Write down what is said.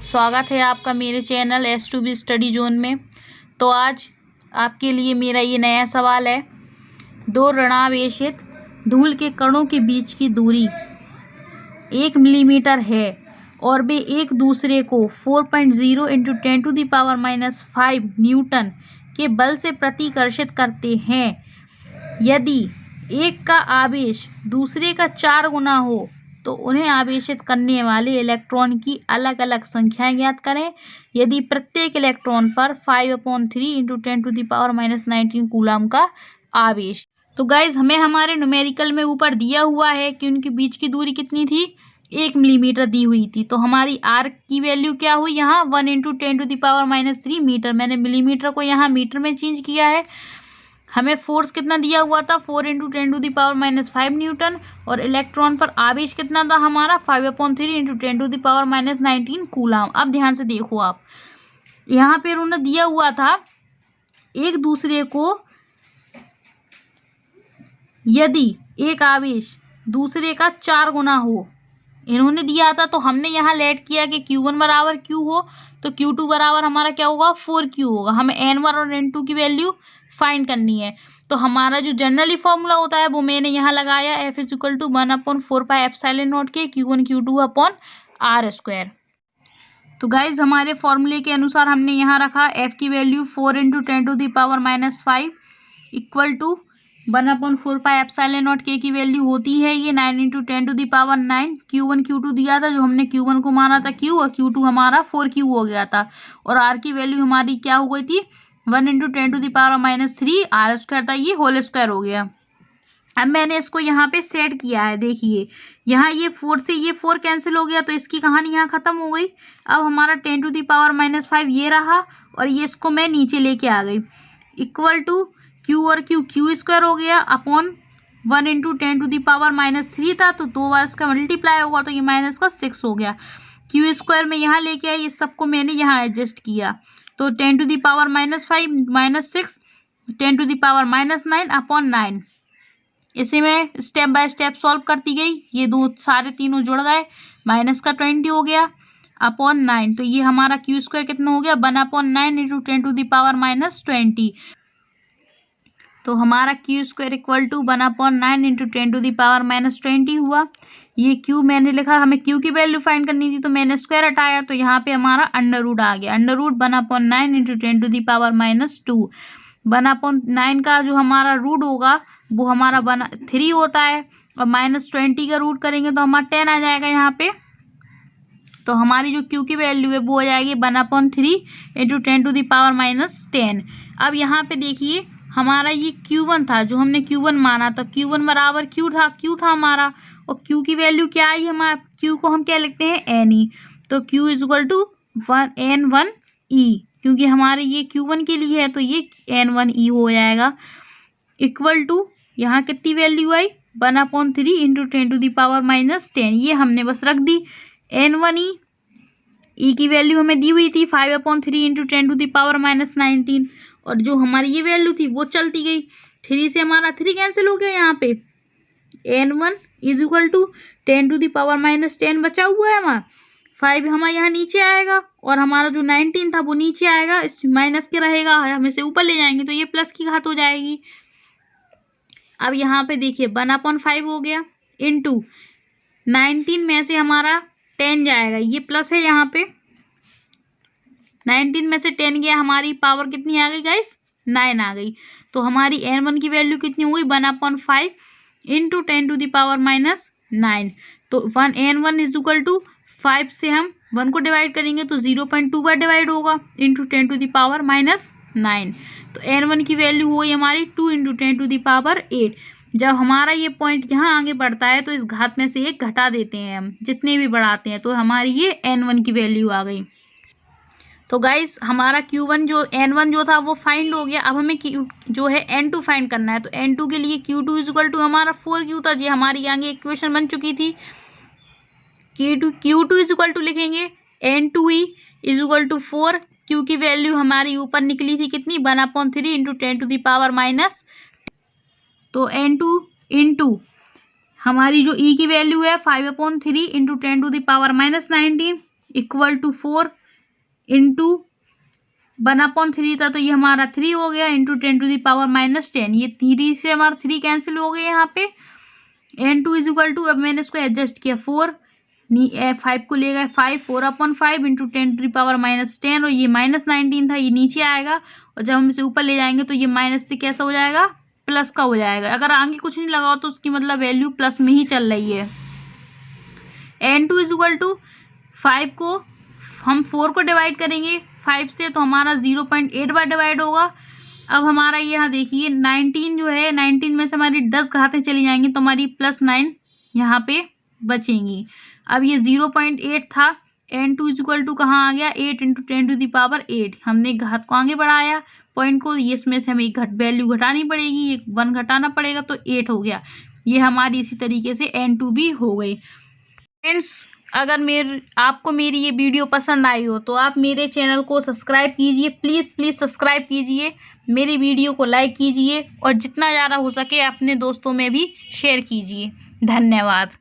स्वागत है आपका मेरे चैनल S2B स्टडी जोन में। तो आज आपके लिए मेरा ये नया सवाल है। दो ऋणावेशित धूल के कणों के बीच की दूरी 1 मिलीमीटर है और वे एक दूसरे को 4.0 × 10⁻⁻5 न्यूटन के बल से प्रतिकर्षित करते हैं। यदि एक का आवेश दूसरे का 4 गुना हो तो उन्हें आवेशित करने वाले इलेक्ट्रॉन की अलग अलग संख्याएं ज्ञात करें। यदि प्रत्येक इलेक्ट्रॉन पर 5/3 × 10⁻⁻19 कूलम का आवेश। तो गाइज हमें हमारे न्यूमेरिकल में ऊपर दिया हुआ है कि उनके बीच की दूरी कितनी थी, 1 मिलीमीटर दी हुई थी। तो हमारी आर की वैल्यू क्या हुई, यहाँ 1 × 10⁻³ मीटर। मैंने मिलीमीटर को यहाँ मीटर में चेंज किया है। हमें फोर्स कितना दिया हुआ था, 4 × 10⁻⁻5 न्यूटन। और इलेक्ट्रॉन पर आवेश कितना था हमारा, 5/3 × 10⁻⁻19 कूलम। अब ध्यान से देखो आप, यहाँ पे उन्होंने दिया हुआ था एक दूसरे को, यदि एक आवेश दूसरे का 4 गुना हो, इन्होंने दिया था। तो हमने यहाँ लेट किया कि Q1 बराबर Q हो, तो Q2 बराबर हमारा क्या होगा, 4Q होगा। हमें N1 और N2 की वैल्यू फाइंड करनी है। तो हमारा जो जनरली फॉर्मूला होता है वो मैंने यहाँ लगाया, F = 1/4πε0 के Q1 Q2/r²। तो गाइज हमारे फॉर्मूले के अनुसार हमने यहाँ रखा F की वैल्यू 4 × 10⁻⁻5 = 1/4πε0 के की वैल्यू होती है ये 9 × 10⁹। Q1 Q2 दिया था, जो हमने Q1 को माना था Q और Q2 हमारा 4Q हो गया था। और R की वैल्यू हमारी क्या हो गई थी, 1 × 10⁻³ r² था, ये होल स्क्वायर हो गया। अब मैंने इसको यहाँ पे सेट किया है। देखिए यहाँ ये 4 से ये 4 कैंसिल हो गया, तो इसकी कहानी यहाँ ख़त्म हो गई। अब हमारा 10⁻⁻5 ये रहा और ये इसको मैं नीचे लेके आ गई, इक्वल टू Q और Q² हो गया अपॉन 1 × 10⁻³ था, तो 2 बार इसका मल्टीप्लाई होगा तो ये -6 हो गया। Q² में यहाँ लेके आई, इस सबको मैंने यहाँ एडजस्ट किया, तो 10⁻⁻5 -6 10⁻⁻9 अपॉन 9। इसे मैं स्टेप बाय स्टेप सॉल्व करती गई, ये दो सारे तीनों जुड़ गए, माइनस का 20 हो गया अपॉन 9। तो ये हमारा Q² कितना हो गया, 1/9 × 10⁻⁻20। तो हमारा Q² = 1/9 × 10⁻⁻20 हुआ। ये Q मैंने लिखा, हमें Q की वैल्यू फाइंड करनी थी तो मैंने स्क्वायर हटाया, तो यहाँ पे हमारा अंडर आ गया। अंडर 1/9 × 10⁻²। 1/9 का जो हमारा रूट होगा वो हमारा 3 होता है, और -20 का रूट करेंगे तो हमारा 10 आ जाएगा यहाँ पे। तो हमारी जो Q की वैल्यू है वो हो जाएगी 1/3 × 10⁻10। अब यहाँ पे देखिए हमारा ये Q1 था, जो हमने Q1 माना था, Q1 बराबर Q था हमारा, और Q की वैल्यू क्या आई हमारा, Q को हम क्या लिखते हैं, NE। तो Q = N1E, क्योंकि हमारे ये Q1 के लिए है तो ये N1E हो जाएगा, इक्वल टू यहाँ कितनी वैल्यू आई, 1/3 × 10⁻10। ये हमने बस रख दी। N1E की वैल्यू हमें दी हुई थी 5/3 × 10⁻⁻19, और जो हमारी ये वैल्यू थी वो चलती गई, 3 से हमारा 3 कैंसिल हो गया। यहाँ पे N1 = 10⁻10 बचा हुआ है हमारा, 5 हमारे यहाँ नीचे आएगा और हमारा जो 19 था वो नीचे आएगा, इस माइनस के रहेगा, हम इसे ऊपर ले जाएंगे तो ये प्लस की घात हो जाएगी। अब यहाँ पे देखिए 1/5 हो गया, इंटू 19 में से हमारा 10 जाएगा, ये प्लस है, यहाँ पे 19 में से 10 गया, हमारी पावर कितनी आ गई गाइस, 9 आ गई। तो हमारी N1 की वैल्यू कितनी हुई, 1/5 × 10⁻⁹। तो N1 = 5 से हम 1 को डिवाइड करेंगे तो 0.2 बार डिवाइड होगा, इंटू 10⁻⁹। तो N1 की वैल्यू हुई हमारी 2 × 10⁸। जब हमारा ये पॉइंट यहाँ आगे बढ़ता है तो इस घात में से एक घटा देते हैं हम, जितने भी बढ़ाते हैं, तो हमारी ये N1 की वैल्यू आ गई। तो गाइस हमारा N1 जो था वो फाइंड हो गया। अब हमें जो है N2 फाइंड करना है। तो N2 के लिए Q2 = हमारा 4Q था, जी हमारी आगे इक्वेशन बन चुकी थी। Q2 लिखेंगे N2E = 4, Q की वैल्यू हमारी ऊपर निकली थी कितनी, 1/3 × 10⁻। तो N2 इंटू हमारी जो E की वैल्यू है 5/3 × 10⁻19 = 4 इंटू 1/3 था तो ये हमारा 3 हो गया, इंटू 10⁻⁻10। ये 3 से हमारा 3 कैंसिल हो गए यहाँ पे। n2 इज इक्वल टू, अब मैंने इसको एडजस्ट किया 4, 5 को ले गए 5, 4/5 इंटू 10⁻10 और ये -19 था, ये नीचे आएगा और जब हम इसे ऊपर ले जाएंगे तो ये माइनस से कैसा हो जाएगा, प्लस का हो जाएगा। अगर आगे कुछ नहीं लगाओ तो उसकी मतलब वैल्यू प्लस में ही चल रही है। n2 इज इक्वल टू 5 को हम 4 को डिवाइड करेंगे 5 से तो हमारा 0.8 बार डिवाइड होगा। अब हमारा यहाँ देखिए 19 जो है, 19 में से हमारी 10 घातें चली जाएंगी तो हमारी +9 यहाँ पे बचेंगी। अब ये 0.8 था, n2 इज इक्वल टू कहाँ आ गया, 8 इंटू 10⁸। हमने घात को आगे बढ़ाया पॉइंट को, ये इसमें से हमें एक वैल्यू घटानी पड़ेगी, एक 1 घटाना पड़ेगा तो 8 हो गया। ये हमारी इसी तरीके से n2 भी हो गई। फ्रेंड्स, अगर आपको मेरी ये वीडियो पसंद आई हो तो आप मेरे चैनल को सब्सक्राइब कीजिए, प्लीज़ सब्सक्राइब कीजिए, मेरी वीडियो को लाइक कीजिए और जितना ज़्यादा हो सके अपने दोस्तों में भी शेयर कीजिए। धन्यवाद।